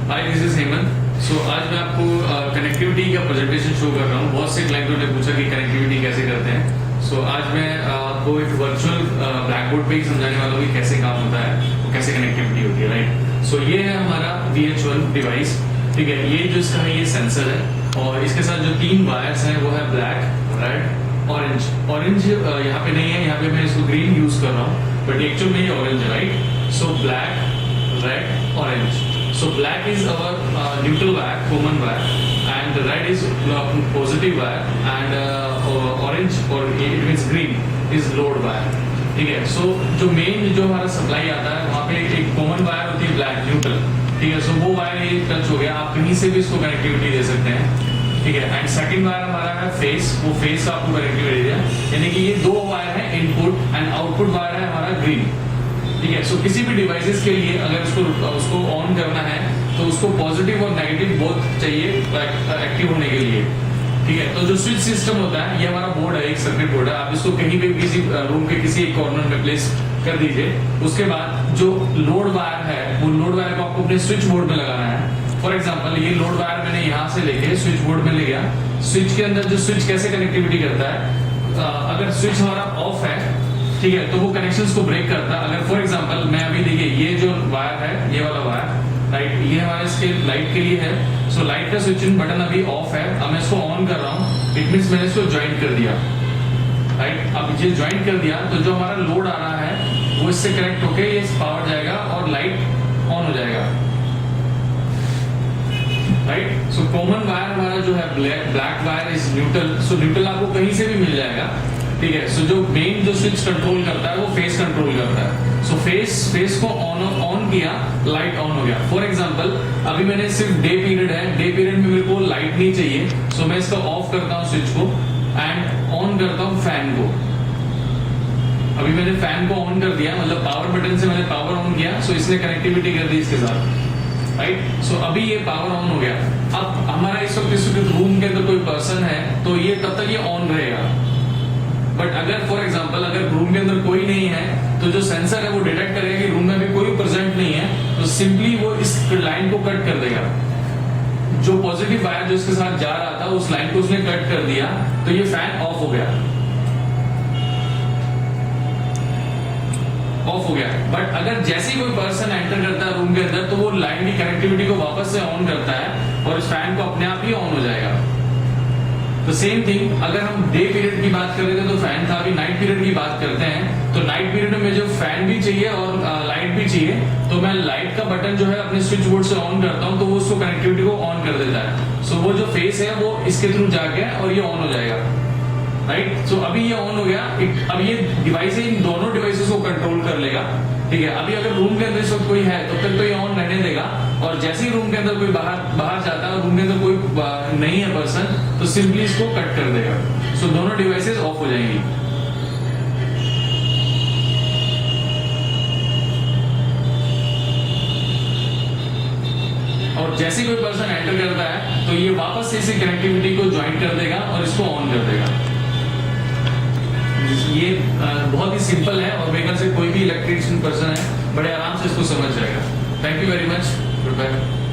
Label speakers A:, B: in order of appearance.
A: Hi, this is Hemant. So आज मैं आपको कनेक्टिविटी का प्रेजेंटेशन शो कर रहा हूँ। बहुत से क्लाइंटों ने पूछा कि कनेक्टिविटी कैसे करते हैं। सो आज मैं आपको एक वर्चुअल ब्लैक बोर्ड पे ही समझाने वाला हूँ कि कैसे काम होता है, वो कैसे कनेक्टिविटी होती है, राइट। सो ये है हमारा VH1 डिवाइस, ठीक है। ये जो इसका है ये सेंसर है और इसके साथ जो 3 वायर्स हैं वो है ब्लैक, रेड, ऑरेंज। ऑरेंज यहाँ पे नहीं है, यहाँ पे मैं इसको ग्रीन यूज कर रहा हूँ, बट एक्चुअल में ये ऑरेंज है, right. So black, red, orange. So black is our neutral wire, common wire, and red is positive wire, and orange or it means green is load wire, ठीक है। So जो main जो हमारा supply आता है वहाँ पे एक कॉमन वायर होती है ब्लैक न्यूट्रल, ठीक है। So वो वायर ये टच हो गया, आप कहीं से भी इसको कनेक्टिविटी दे सकते हैं, ठीक है। एंड सेकंड वायर हमारा है फेस, वो फेस का आपको कनेक्टिविटी दिया, यानी कि ये 2 वायर है, इनपुट एंड आउटपुट वायर है हमारा ग्रीन, ठीक है। सो किसी भी डिवाइसेस के लिए अगर उसको ऑन करना है तो उसको पॉजिटिव और नेगेटिव बोथ चाहिए एक्टिव होने के लिए, ठीक है। तो जो स्विच सिस्टम होता है ये हमारा बोर्ड है, एक सर्किट बोर्ड है। आप इसको कहीं भी किसी रूम के किसी एक कॉर्नर में प्लेस कर दीजिए। उसके बाद जो लोड वायर है वो लोड वायर को आपको अपने स्विच बोर्ड में लगाना है। फॉर एग्जाम्पल ये लोड वायर मैंने यहाँ से लेके स्विच बोर्ड में ले गया। स्विच के अंदर जो स्विच कैसे कनेक्टिविटी करता है, अगर स्विच हमारा ऑफ है, ठीक है, तो वो कनेक्शंस को ब्रेक करता है। अगर फॉर एग्जांपल मैं अभी देखिए ये जो वायर है, ये वाला वायर, राइट, ये हमारे इसके लाइट के लिए है। सो लाइट का स्विचिंग बटन अभी ऑफ है, अब मैं इसको ऑन कर रहा हूँ, इट मींस मैंने इसको ज्वाइन कर दिया, राइट। अब ये ज्वाइन कर दिया तो जो हमारा लोड आ रहा है वो इससे कनेक्ट होके ये पावर जाएगा और लाइट ऑन हो जाएगा, राइट। सो कॉमन वायर हमारा जो है black wire is neutral. So neutral आपको कहीं से भी मिल जाएगा, ठीक है। सो जो मेन जो स्विच कंट्रोल करता है वो फेस कंट्रोल करता है। सो फेस को ऑन किया, लाइट ऑन हो गया। फॉर एग्जांपल अभी मैंने सिर्फ डे पीरियड है, डे पीरियड में मेरे को लाइट नहीं चाहिए, सो मैं इसका ऑफ करता हूँ स्विच को एंड ऑन करता हूँ फैन को। अभी मैंने फैन को ऑन कर दिया, मतलब पावर बटन से मैंने पावर ऑन किया, सो इसने कनेक्टिविटी कर दी इसके साथ, राइट। सो अभी ये पावर ऑन हो गया। अब हमारा इस वक्त रूम के अंदर कोई पर्सन है तो ये तब तक ये ऑन रहेगा। बट अगर फॉर एग्जांपल अगर रूम के अंदर कोई नहीं है तो जो सेंसर है वो डिटेक्ट करेगा कि रूम में भी कोई प्रेजेंट नहीं है, तो सिंपली वो इस लाइन को कट कर देगा। जो पॉजिटिव वायर जो इसके साथ जा रहा था उस लाइन को उसने कट कर दिया, तो ये फैन ऑफ हो गया, ऑफ हो गया। बट अगर जैसे ही कोई पर्सन एंटर करता है रूम के अंदर तो वो लाइन की कनेक्टिविटी को वापस से ऑन करता है और इस फैन को अपने आप ही ऑन हो जाएगा। तो सेम थिंग अगर हम डे पीरियड की बात कर रहे थे तो फैन था, अभी नाइट पीरियड की बात करते हैं तो नाइट पीरियड में जो फैन भी चाहिए और लाइट भी चाहिए, तो मैं लाइट का बटन जो है अपने स्विच बोर्ड से ऑन करता हूं तो वो उसको कनेक्टिविटी को ऑन कर देता है। सो वो जो फेस है वो इसके थ्रू जाके और ये ऑन हो जाएगा, राइट। सो अभी ये ऑन हो गया। अब ये डिवाइस है, इन दोनों डिवाइसेस को कंट्रोल कर लेगा, ठीक है। अभी अगर रूम के अंदर इस वक्त कोई है तो फिर तो ये ऑन रहने देगा, और जैसे ही रूम के अंदर कोई बाहर जाता है और रूम के अंदर कोई नहीं है पर्सन तो सिंपली इसको कट कर देगा। सो दोनों डिवाइसेस ऑफ हो जाएंगी। और जैसे कोई पर्सन एंटर करता है तो ये वापस से इसी कनेक्टिविटी को ज्वाइन कर देगा और इसको ऑन कर देगा। ये बहुत ही सिंपल है और मेरे ख्याल से कोई भी इलेक्ट्रिशियन पर्सन है बड़े आराम से इसको समझ जाएगा। Thank you very much, good bye.